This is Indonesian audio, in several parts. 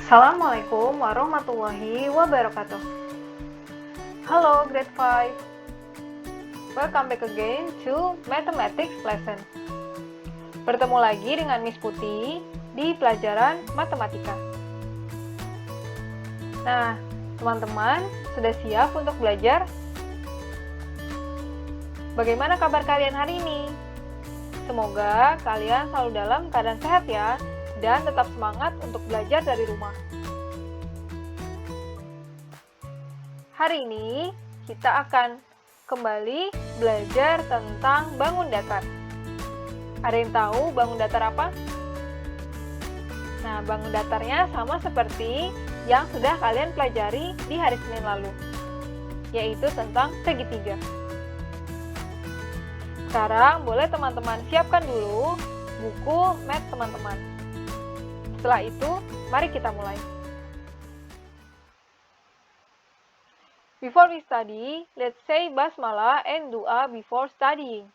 Assalamualaikum warahmatullahi wabarakatuh. Halo grade 5. Welcome back again to Mathematics lesson. Bertemu lagi dengan Miss Putih di pelajaran matematika. Nah, teman-teman sudah siap untuk belajar? Bagaimana kabar kalian hari ini? Semoga kalian selalu dalam keadaan sehat ya, dan tetap semangat untuk belajar dari rumah. Hari ini kita akan kembali belajar tentang bangun datar. Ada yang tahu bangun datar apa? Nah, bangun datarnya sama seperti yang sudah kalian pelajari di hari Senin lalu, yaitu tentang segitiga. Sekarang boleh teman-teman siapkan dulu buku math teman-teman. Setelah itu, mari kita mulai. Before we study, let's say basmalah and dua before studying.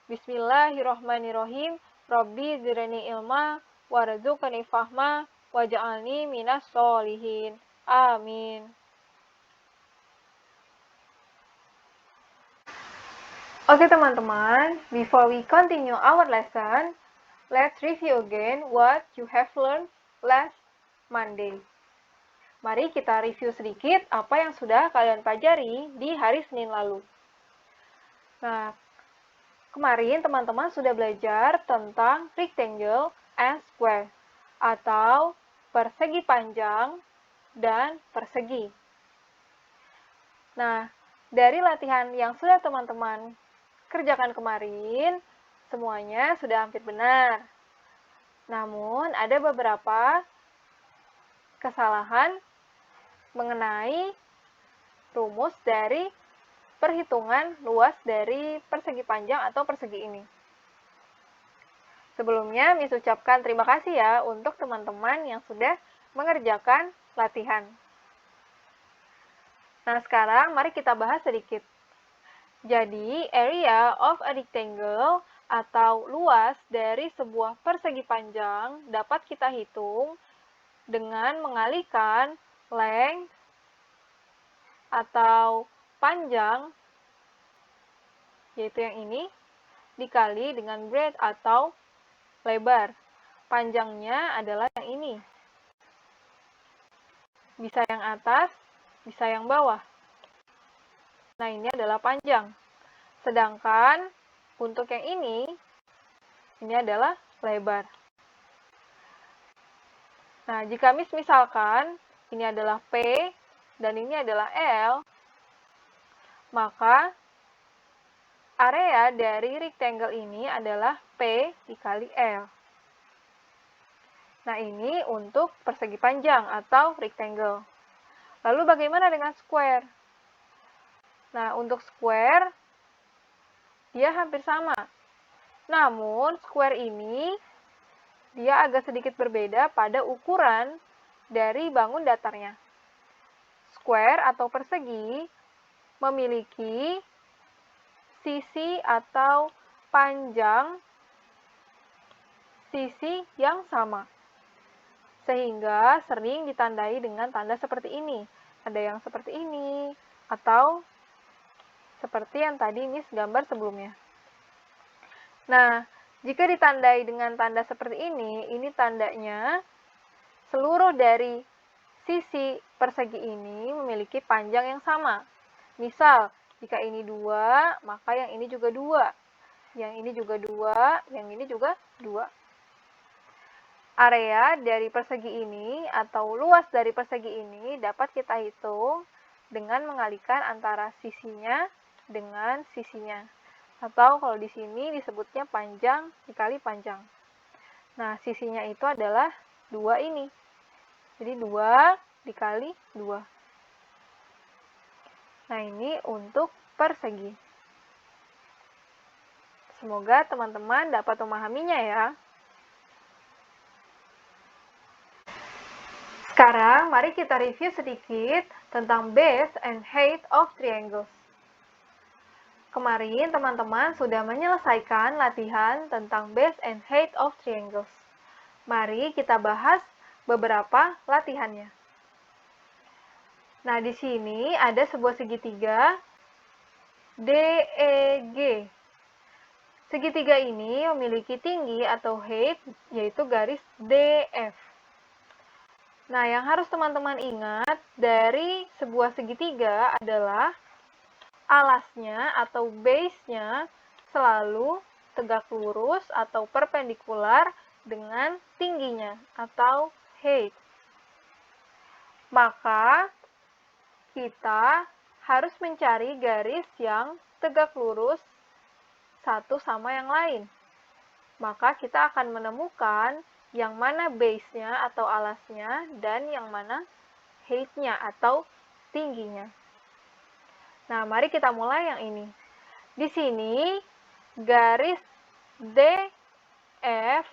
Bismillahirrahmanirrahim. Rabbi zidni ilma warzuqni fahma waj'alni minas sholihin. Amin. Oke teman-teman, before we continue our lesson, let's review again what you have learned last Monday. Mari kita review sedikit apa yang sudah kalian pelajari di hari Senin lalu. Nah, kemarin teman-teman sudah belajar tentang rectangle and square, atau persegi panjang dan persegi. Nah, dari latihan yang sudah teman-teman kerjakan kemarin, semuanya sudah hampir benar. Namun, ada beberapa kesalahan mengenai rumus dari perhitungan luas dari persegi panjang atau persegi ini. Sebelumnya, Miss ucapkan terima kasih ya untuk teman-teman yang sudah mengerjakan latihan. Nah, sekarang mari kita bahas sedikit. Jadi, area of a rectangle atau luas dari sebuah persegi panjang dapat kita hitung dengan mengalihkan length atau panjang, yaitu yang ini, dikali dengan breadth atau lebar. Panjangnya adalah yang ini. Bisa yang atas, bisa yang bawah. Nah, ini adalah panjang. Sedangkan untuk yang ini adalah lebar. Nah, jika misalkan ini adalah P dan ini adalah L, maka area dari rectangle ini adalah P dikali L. Nah, ini untuk persegi panjang atau rectangle. Lalu bagaimana dengan square? Nah, untuk square, dia hampir sama. Namun, square ini, dia agak sedikit berbeda pada ukuran dari bangun datarnya. Square atau persegi memiliki sisi atau panjang sisi yang sama. Sehingga sering ditandai dengan tanda seperti ini. Ada yang seperti ini, atau seperti yang tadi Miss gambar sebelumnya. Nah, jika ditandai dengan tanda seperti ini tandanya seluruh dari sisi persegi ini memiliki panjang yang sama. Misal, jika ini 2, maka yang ini juga 2. Yang ini juga 2, yang ini juga 2. Area dari persegi ini atau luas dari persegi ini dapat kita hitung dengan mengalihkan antara sisinya dengan sisinya. Atau kalau di sini disebutnya panjang dikali panjang. Nah, sisinya itu adalah 2 ini. Jadi 2 dikali 2. Nah, ini untuk persegi. Semoga teman-teman dapat memahaminya ya. Sekarang, mari kita review sedikit tentang base and height of triangles. Kemarin, teman-teman sudah menyelesaikan latihan tentang base and height of triangles. Mari kita bahas beberapa latihannya. Nah, di sini ada sebuah segitiga DEG. Segitiga ini memiliki tinggi atau height, yaitu garis DF. Nah, yang harus teman-teman ingat dari sebuah segitiga adalah alasnya atau base-nya selalu tegak lurus atau perpendikular dengan tingginya atau height. Maka, kita harus mencari garis yang tegak lurus satu sama yang lain. Maka kita akan menemukan yang mana base-nya atau alasnya dan yang mana height-nya atau tingginya. Nah, mari kita mulai yang ini. Di sini garis DF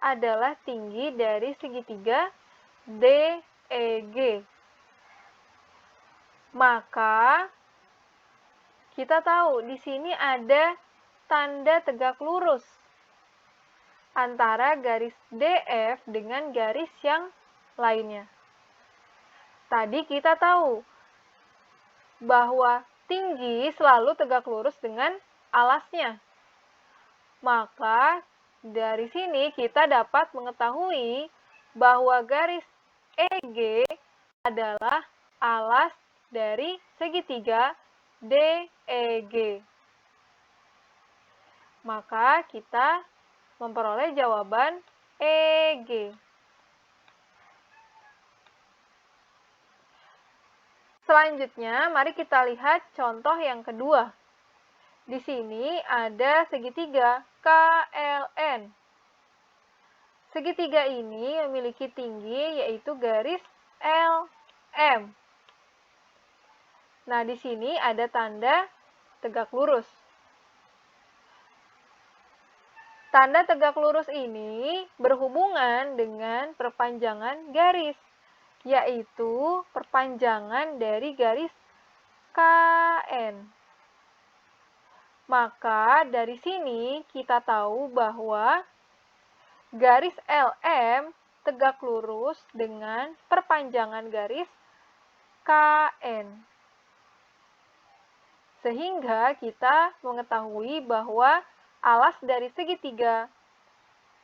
adalah tinggi dari segitiga DEG. Maka, kita tahu di sini ada tanda tegak lurus antara garis DF dengan garis yang lainnya. Tadi kita tahu bahwa tinggi selalu tegak lurus dengan alasnya. Maka, dari sini kita dapat mengetahui bahwa garis EG adalah alas dari segitiga DEG. Maka kita memperoleh jawaban EG. Selanjutnya, mari kita lihat contoh yang kedua. Di sini ada segitiga KLN. Segitiga ini memiliki tinggi yaitu garis LM. Nah, di sini ada tanda tegak lurus. Tanda tegak lurus ini berhubungan dengan perpanjangan garis, yaitu perpanjangan dari garis KN. Maka, dari sini kita tahu bahwa garis LM tegak lurus dengan perpanjangan garis KN. Sehingga kita mengetahui bahwa alas dari segitiga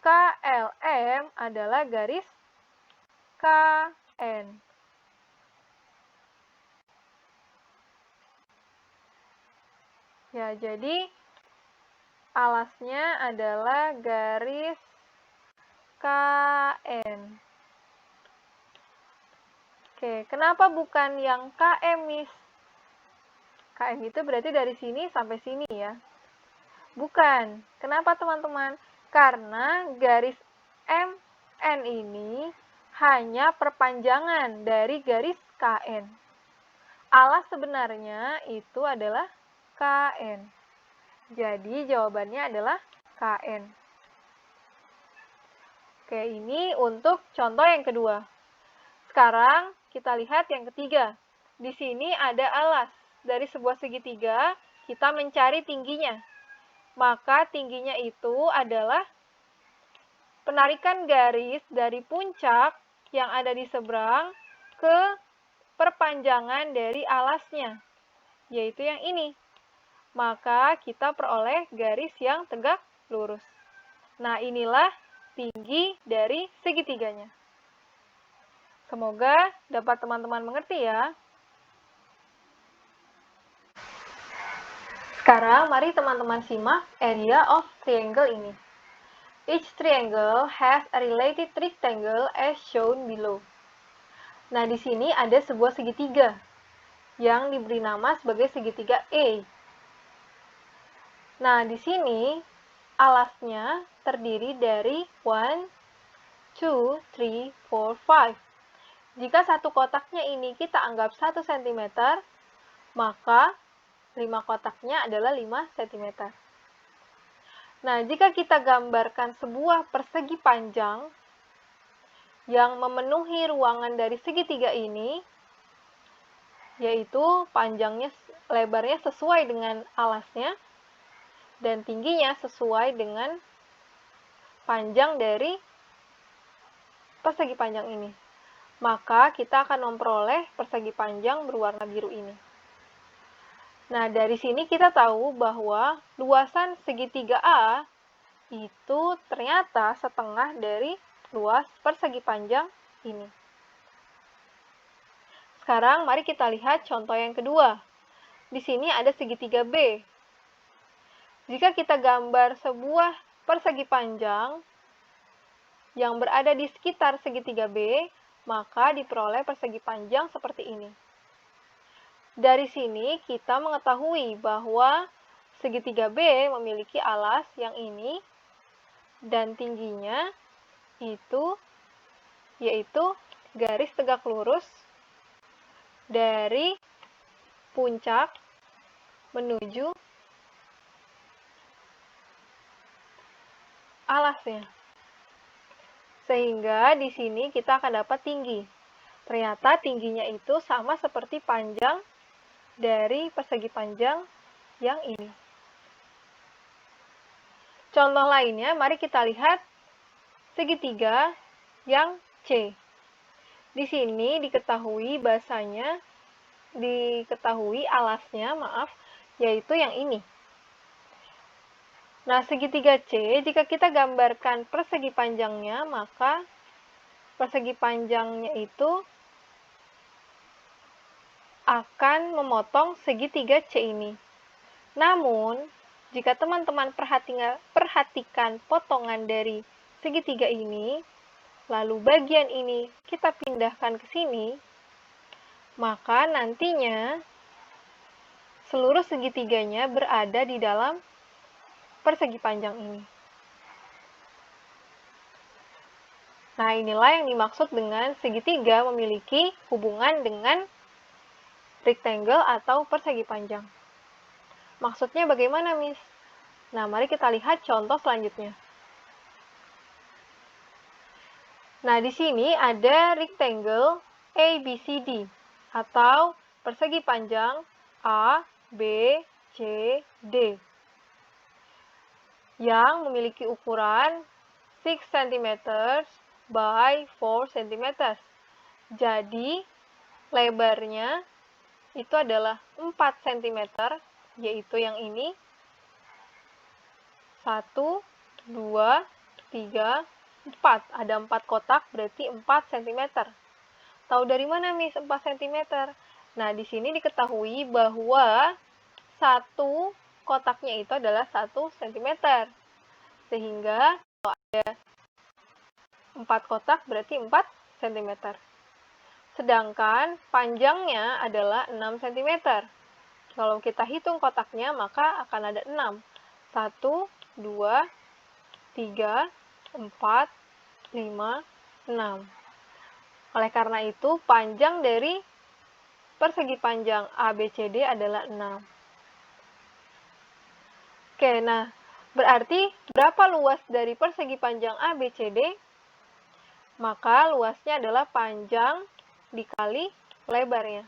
KLM adalah garis KN. Ya, jadi alasnya adalah garis KN. Oke, kenapa bukan yang KM, Miss? KM itu berarti dari sini sampai sini ya. Bukan. Kenapa teman-teman? Karena garis MN ini hanya perpanjangan dari garis KN. Alas sebenarnya itu adalah KN. Jadi jawabannya adalah KN. Oke, ini untuk contoh yang kedua. Sekarang kita lihat yang ketiga. Di sini ada alas. Dari sebuah segitiga, kita mencari tingginya. Maka tingginya itu adalah penarikan garis dari puncak yang ada di seberang ke perpanjangan dari alasnya, yaitu yang ini. Maka kita peroleh garis yang tegak lurus. Nah, inilah tinggi dari segitiganya. Semoga dapat teman-teman mengerti ya. Sekarang mari teman-teman simak area of triangle ini. Each triangle has a related rectangle as shown below. Nah, di sini ada sebuah segitiga yang diberi nama sebagai segitiga A. Nah, di sini alasnya terdiri dari 1, 2, 3, 4, 5. Jika satu kotaknya ini kita anggap 1 cm, maka 5 kotaknya adalah 5 cm. Nah, jika kita gambarkan sebuah persegi panjang yang memenuhi ruangan dari segitiga ini, yaitu panjangnya, lebarnya sesuai dengan alasnya, dan tingginya sesuai dengan panjang dari persegi panjang ini. Maka kita akan memperoleh persegi panjang berwarna biru ini. Nah, dari sini kita tahu bahwa luasan segitiga A itu ternyata setengah dari luas persegi panjang ini. Sekarang mari kita lihat contoh yang kedua. Di sini ada segitiga B. Jika kita gambar sebuah persegi panjang yang berada di sekitar segitiga B, maka diperoleh persegi panjang seperti ini. Dari sini kita mengetahui bahwa segitiga B memiliki alas yang ini dan tingginya yaitu garis tegak lurus dari puncak menuju alasnya. Sehingga di sini kita akan dapat tinggi. Ternyata tingginya itu sama seperti panjang dari persegi panjang yang ini. Contoh lainnya, mari kita lihat segitiga yang C. Di sini diketahui alasnya, yaitu yang ini. Nah, segitiga C, jika kita gambarkan persegi panjangnya, maka persegi panjangnya itu akan memotong segitiga C ini. Namun, jika teman-teman perhatikan potongan dari segitiga ini, lalu bagian ini kita pindahkan ke sini, maka nantinya seluruh segitiganya berada di dalam persegi panjang ini. Nah, inilah yang dimaksud dengan segitiga memiliki hubungan dengan rectangle atau persegi panjang. Maksudnya bagaimana, Miss? Nah, mari kita lihat contoh selanjutnya. Nah, di sini ada rectangle ABCD atau persegi panjang A, B, C, D yang memiliki ukuran 6 cm by 4 cm. Jadi, lebarnya itu adalah 4 cm, yaitu yang ini. 1, 2, 3, 4. Ada 4 kotak, berarti 4 cm. Tahu dari mana, Miss, 4 cm? Nah, di sini diketahui bahwa satu kotaknya itu adalah 1 cm. Sehingga kalau ada 4 kotak, berarti 4 cm. Sedangkan panjangnya adalah 6 cm. Kalau kita hitung kotaknya, maka akan ada 6. 1, 2, 3, 4, 5, 6. Oleh karena itu, panjang dari persegi panjang ABCD adalah 6. Oke, nah, berarti berapa luas dari persegi panjang ABCD? Maka luasnya adalah panjang dikali lebarnya.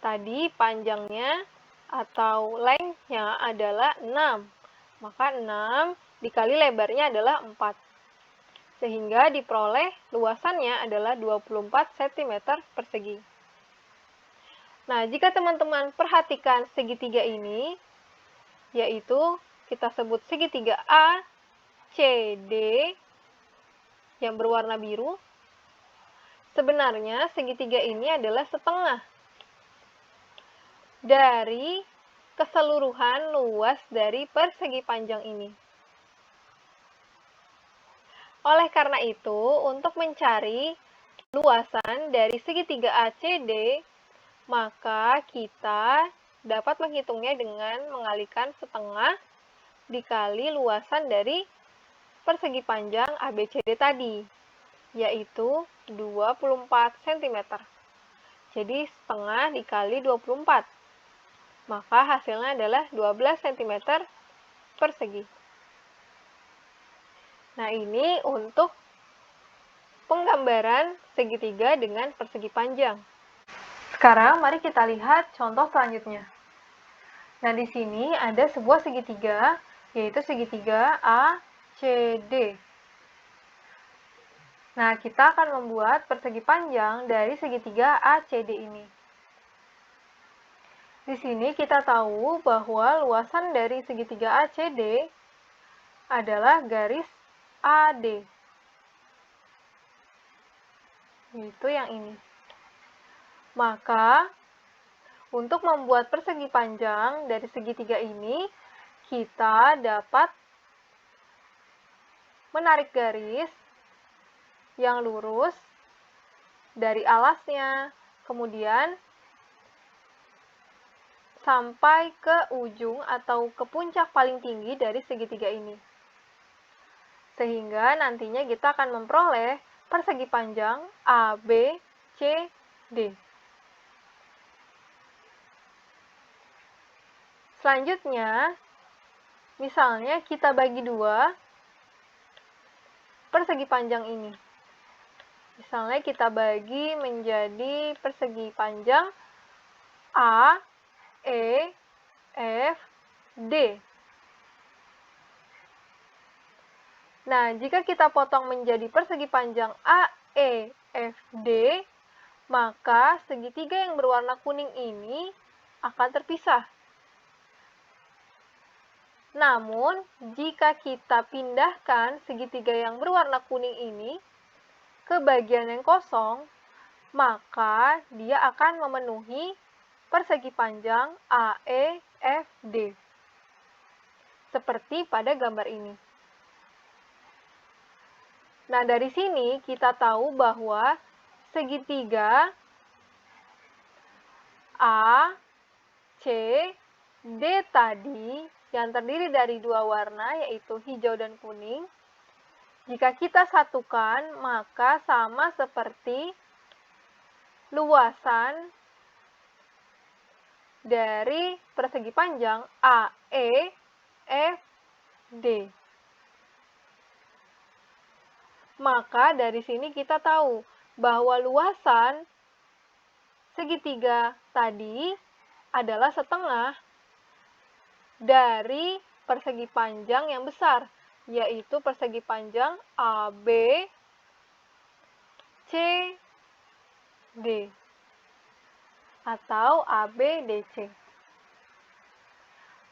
Tadi panjangnya atau length-nya adalah 6. Maka 6 dikali lebarnya adalah 4. Sehingga diperoleh luasannya adalah 24 cm persegi. Nah, jika teman-teman perhatikan segitiga ini, yaitu kita sebut segitiga ACD yang berwarna biru, sebenarnya segitiga ini adalah setengah dari keseluruhan luas dari persegi panjang ini. Oleh karena itu, untuk mencari luasan dari segitiga ACD, maka kita dapat menghitungnya dengan mengalihkan setengah dikali luasan dari persegi panjang ABCD tadi, yaitu 24 cm. Jadi setengah dikali 24. Maka hasilnya adalah 12 cm persegi. Nah, ini untuk penggambaran segitiga dengan persegi panjang. Sekarang mari kita lihat contoh selanjutnya. Nah, di sini ada sebuah segitiga, yaitu segitiga ACD. Nah, kita akan membuat persegi panjang dari segitiga ACD ini. Di sini kita tahu bahwa luasan dari segitiga ACD adalah garis AD, yaitu yang ini. Maka, untuk membuat persegi panjang dari segitiga ini, kita dapat menarik garis yang lurus dari alasnya, kemudian sampai ke ujung atau ke puncak paling tinggi dari segitiga ini. Sehingga nantinya kita akan memperoleh persegi panjang ABCD. Selanjutnya, misalnya kita bagi dua persegi panjang ini. Misalnya kita bagi menjadi persegi panjang A, E, F, D. Nah, jika kita potong menjadi persegi panjang A, E, F, D, maka segitiga yang berwarna kuning ini akan terpisah. Namun, jika kita pindahkan segitiga yang berwarna kuning ini ke bagian yang kosong, maka dia akan memenuhi persegi panjang AEFD. Seperti pada gambar ini. Nah, dari sini kita tahu bahwa segitiga A, C, D tadi yang terdiri dari dua warna, yaitu hijau dan kuning, jika kita satukan, maka sama seperti luasan dari persegi panjang AEFD. Maka dari sini kita tahu bahwa luasan segitiga tadi adalah setengah dari persegi panjang yang besar, yaitu persegi panjang ABCD. Atau ABDC.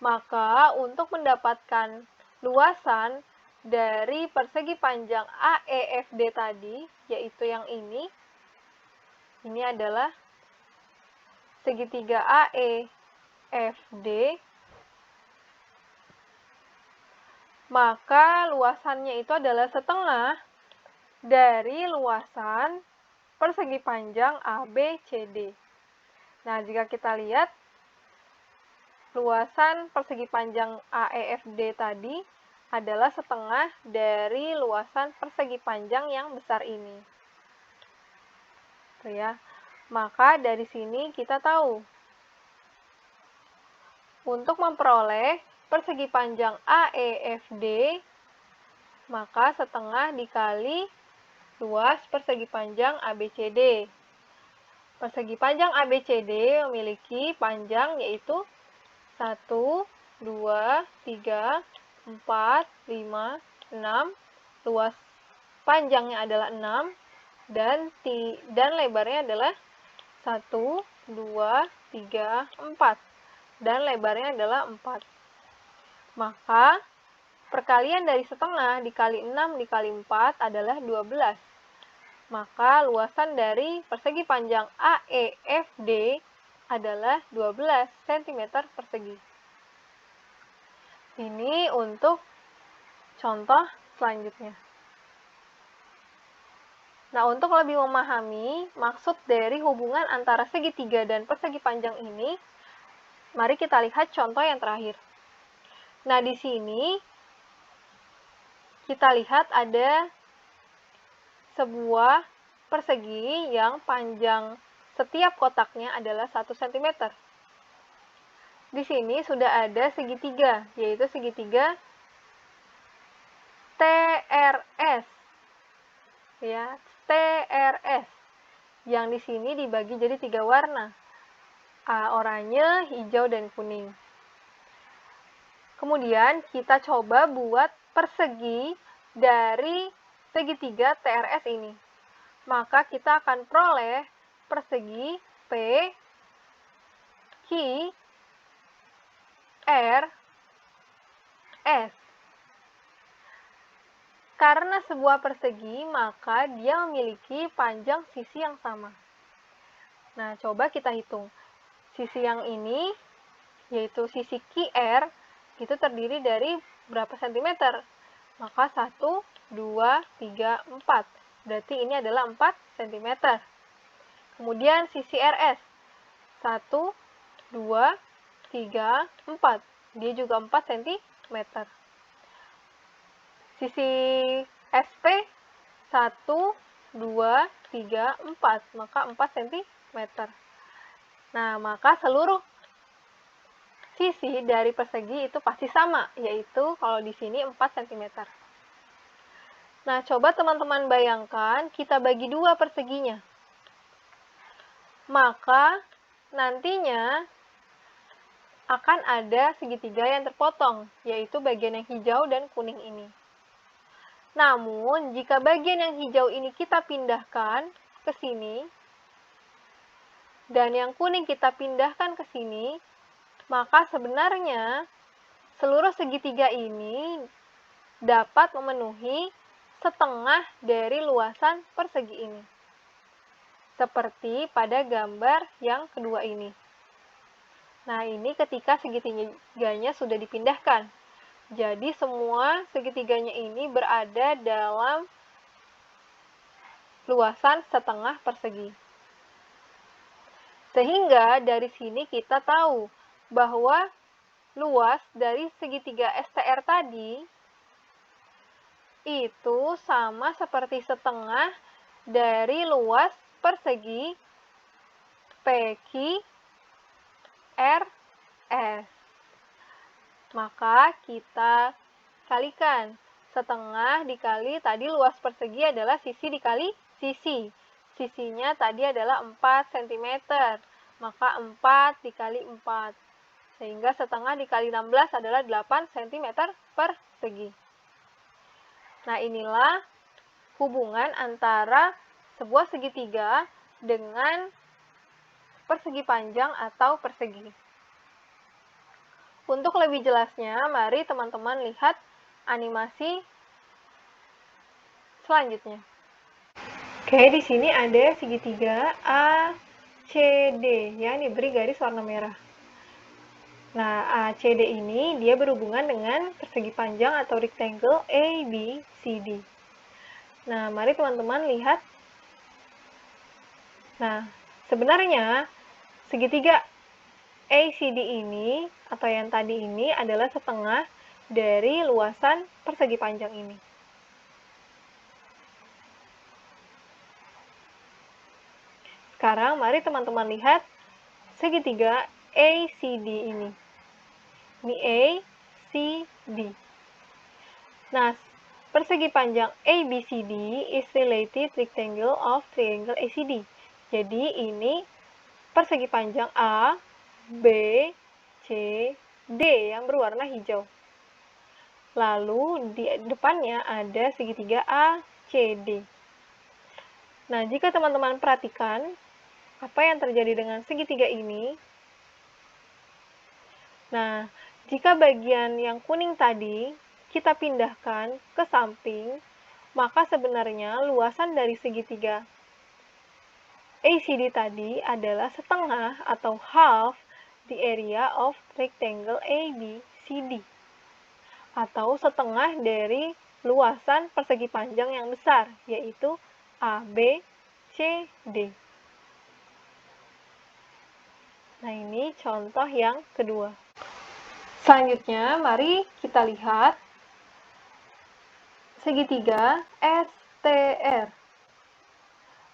Maka untuk mendapatkan luasan dari persegi panjang AEFD tadi, yaitu yang ini adalah segitiga AEFD, maka luasannya itu adalah setengah dari luasan persegi panjang ABCD. Nah, jika kita lihat, luasan persegi panjang AEFD tadi adalah setengah dari luasan persegi panjang yang besar ini. Tuh ya. Maka dari sini kita tahu, untuk memperoleh persegi panjang AEFD, maka setengah dikali luas persegi panjang ABCD. Persegi panjang ABCD memiliki panjang yaitu 1, 2, 3, 4, 5, 6. Luas panjangnya adalah 6 dan lebarnya adalah 1, 2, 3, 4. Dan lebarnya adalah 4. Maka perkalian dari setengah dikali 6 dikali 4 adalah 12. Maka luasan dari persegi panjang AEFD adalah 12 cm persegi. Ini untuk contoh selanjutnya. Nah, untuk lebih memahami maksud dari hubungan antara segitiga dan persegi panjang ini, mari kita lihat contoh yang terakhir. Nah, di sini kita lihat ada sebuah persegi yang panjang setiap kotaknya adalah 1 cm. Di sini sudah ada segitiga, yaitu segitiga TRS. Ya, TRS. Yang di sini dibagi jadi 3 warna. Oranye, hijau, dan kuning. Kemudian kita coba buat persegi dari segitiga TRS ini. Maka kita akan peroleh persegi P, Q, R, S. Karena sebuah persegi, maka dia memiliki panjang sisi yang sama. Nah, coba kita hitung. Sisi yang ini, yaitu sisi QR, itu terdiri dari berapa sentimeter? Maka 1, 2, 3, 4. Berarti ini adalah 4 cm. Kemudian sisi RS. 1, 2, 3, 4. Dia juga 4 cm. Sisi SP 1, 2, 3, 4. Maka 4 cm. Nah, maka seluruh sisi dari persegi itu pasti sama, yaitu kalau di sini 4 cm. Nah, coba teman-teman bayangkan kita bagi dua perseginya. Maka nantinya akan ada segitiga yang terpotong, yaitu bagian yang hijau dan kuning ini. Namun, jika bagian yang hijau ini kita pindahkan ke sini, dan yang kuning kita pindahkan ke sini, maka sebenarnya seluruh segitiga ini dapat memenuhi setengah dari luasan persegi ini. Seperti pada gambar yang kedua ini. Nah, ini ketika segitiganya sudah dipindahkan. Jadi, semua segitiganya ini berada dalam luasan setengah persegi. Sehingga dari sini kita tahu bahwa luas dari segitiga STR tadi itu sama seperti setengah dari luas persegi PQRS. Maka kita kalikan. Setengah dikali tadi luas persegi adalah sisi dikali sisi. Sisinya tadi adalah 4 cm. Maka 4 dikali 4. Sehingga setengah dikali 16 adalah 8 cm persegi. Nah, inilah hubungan antara sebuah segitiga dengan persegi panjang atau persegi. Untuk lebih jelasnya, mari teman-teman lihat animasi selanjutnya. Oke, di sini ada segitiga ACD yang diberi garis warna merah. Nah, ACD ini dia berhubungan dengan persegi panjang atau rectangle ABCD. Nah, mari teman-teman lihat. Nah, sebenarnya segitiga ACD ini, atau yang tadi ini, adalah setengah dari luasan persegi panjang ini. Sekarang, mari teman-teman lihat segitiga ACD ini. Ini ACD. Nah, persegi panjang ABCD is related rectangle of triangle ACD. Jadi, ini persegi panjang A, B, C, D yang berwarna hijau. Lalu di depannya ada segitiga ACD. Nah, jika teman-teman perhatikan apa yang terjadi dengan segitiga ini. Nah, jika bagian yang kuning tadi kita pindahkan ke samping, maka sebenarnya luasan dari segitiga ACD tadi adalah setengah atau half the area of rectangle ABCD, atau setengah dari luasan persegi panjang yang besar, yaitu ABCD. Nah, ini contoh yang kedua. Selanjutnya, mari kita lihat segitiga STR.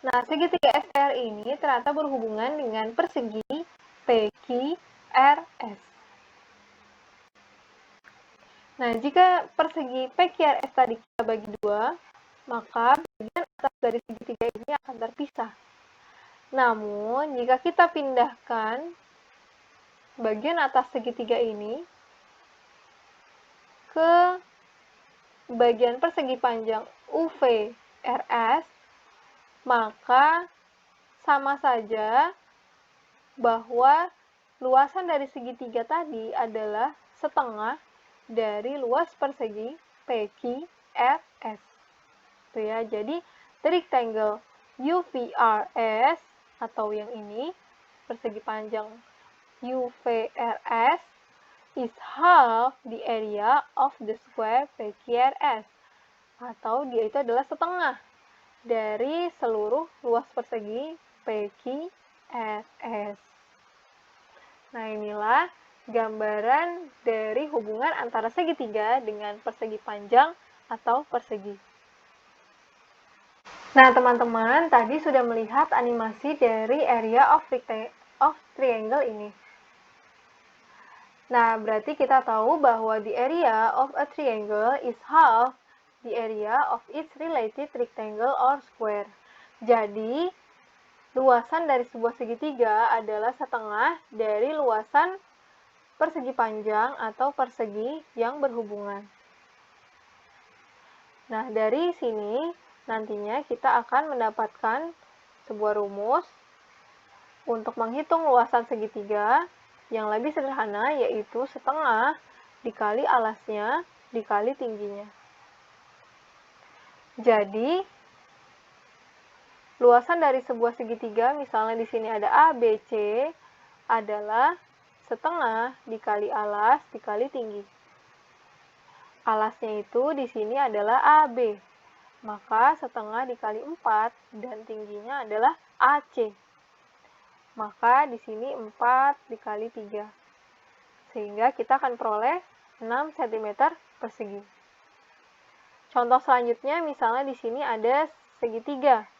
Nah, segitiga STR ini ternyata berhubungan dengan persegi PQRS. Nah, jika persegi PQRS tadi kita bagi dua, maka bagian atas dari segitiga ini akan terpisah. Namun, jika kita pindahkan bagian atas segitiga ini ke bagian persegi panjang UVRS, maka sama saja bahwa luasan dari segitiga tadi adalah setengah dari luas persegi PQRS. Itu ya. Jadi, the rectangle UVRS atau yang ini, persegi panjang UVRS is half the area of the square PQRS. Atau dia itu adalah setengah dari seluruh luas persegi PQRS. Nah, inilah gambaran dari hubungan antara segitiga dengan persegi panjang atau persegi. Nah, teman-teman, tadi sudah melihat animasi dari area of triangle ini. Nah, berarti kita tahu bahwa the area of a triangle is half the area of its related rectangle or square. Jadi, luasan dari sebuah segitiga adalah setengah dari luasan persegi panjang atau persegi yang berhubungan. Nah, dari sini nantinya kita akan mendapatkan sebuah rumus untuk menghitung luasan segitiga yang lebih sederhana, yaitu setengah dikali alasnya dikali tingginya. Jadi, luasan dari sebuah segitiga, misalnya di sini ada ABC, adalah setengah dikali alas dikali tinggi. Alasnya itu di sini adalah AB, maka setengah dikali 4 dan tingginya adalah AC. Maka di sini 4 dikali 3. Sehingga kita akan peroleh 6 cm persegi. Contoh selanjutnya, misalnya di sini ada segitiga,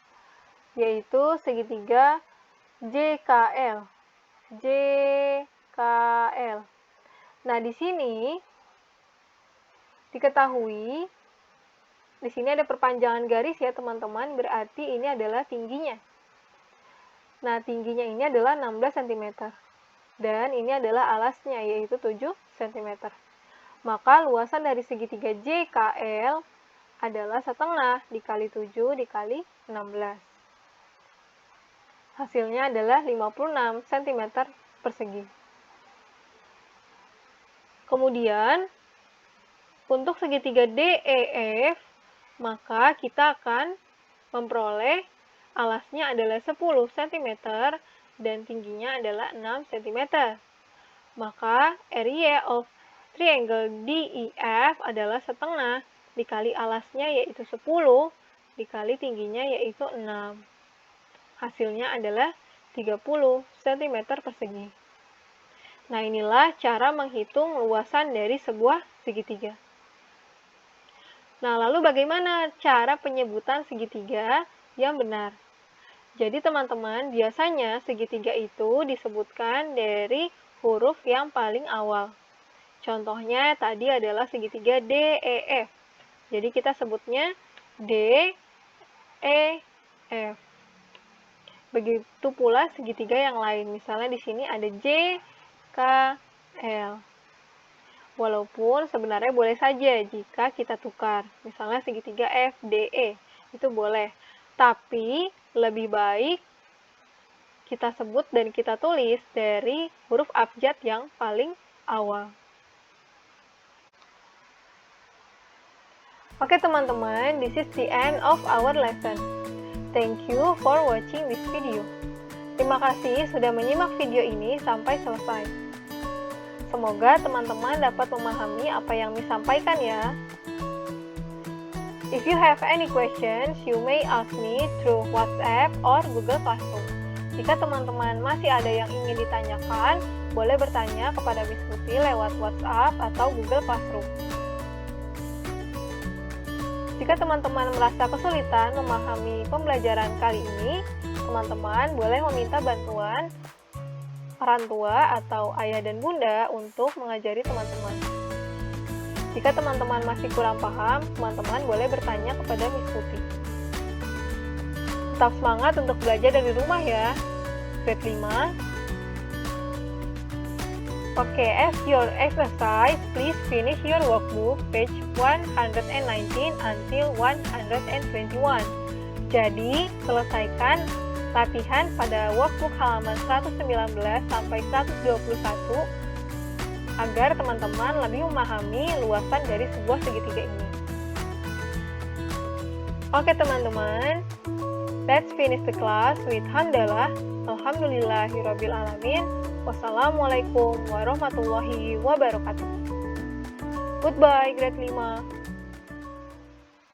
yaitu segitiga JKL. Nah, di sini diketahui, di sini ada perpanjangan garis ya, teman-teman, berarti ini adalah tingginya. Nah, tingginya ini adalah 16 cm. Dan ini adalah alasnya, yaitu 7 cm. Maka luasan dari segitiga JKL adalah setengah dikali 7 dikali 16. Hasilnya adalah 56 cm persegi. Kemudian, untuk segitiga DEF, maka kita akan memperoleh alasnya adalah 10 cm dan tingginya adalah 6 cm. Maka area of triangle DEF adalah setengah dikali alasnya yaitu 10 dikali tingginya yaitu 6. Hasilnya adalah 30 cm persegi. Nah, inilah cara menghitung luasan dari sebuah segitiga. Nah, lalu bagaimana cara penyebutan segitiga yang benar? Jadi, teman-teman, biasanya segitiga itu disebutkan dari huruf yang paling awal. Contohnya tadi adalah segitiga DEF. Jadi, kita sebutnya DEF. Begitu pula segitiga yang lain. Misalnya di sini ada JKL. Walaupun sebenarnya boleh saja jika kita tukar. Misalnya segitiga FDE. Itu boleh. Tapi lebih baik kita sebut dan kita tulis dari huruf abjad yang paling awal. Oke teman-teman, this is the end of our lesson. Thank you for watching this video. Terima kasih sudah menyimak video ini sampai selesai. Semoga teman-teman dapat memahami apa yang disampaikan ya. If you have any questions, you may ask me through WhatsApp or Google Classroom. Jika teman-teman masih ada yang ingin ditanyakan, boleh bertanya kepada Miss Putih lewat WhatsApp atau Google Classroom. Jika teman-teman merasa kesulitan memahami pembelajaran kali ini, teman-teman boleh meminta bantuan orang tua atau ayah dan bunda untuk mengajari teman-teman. Jika teman-teman masih kurang paham, teman-teman boleh bertanya kepada Miss Putih. Tetap semangat untuk belajar dari rumah ya. Grade 5 Oke, as your exercise, please finish your workbook page 119 until 121. Jadi, selesaikan latihan pada workbook halaman 119 sampai 121 agar teman-teman lebih memahami luasan dari sebuah segitiga ini. Oke teman-teman, let's finish the class with hamdalah. Alhamdulillahirrabbilalamin. Wassalamualaikum warahmatullahi wabarakatuh. Goodbye, grade 5.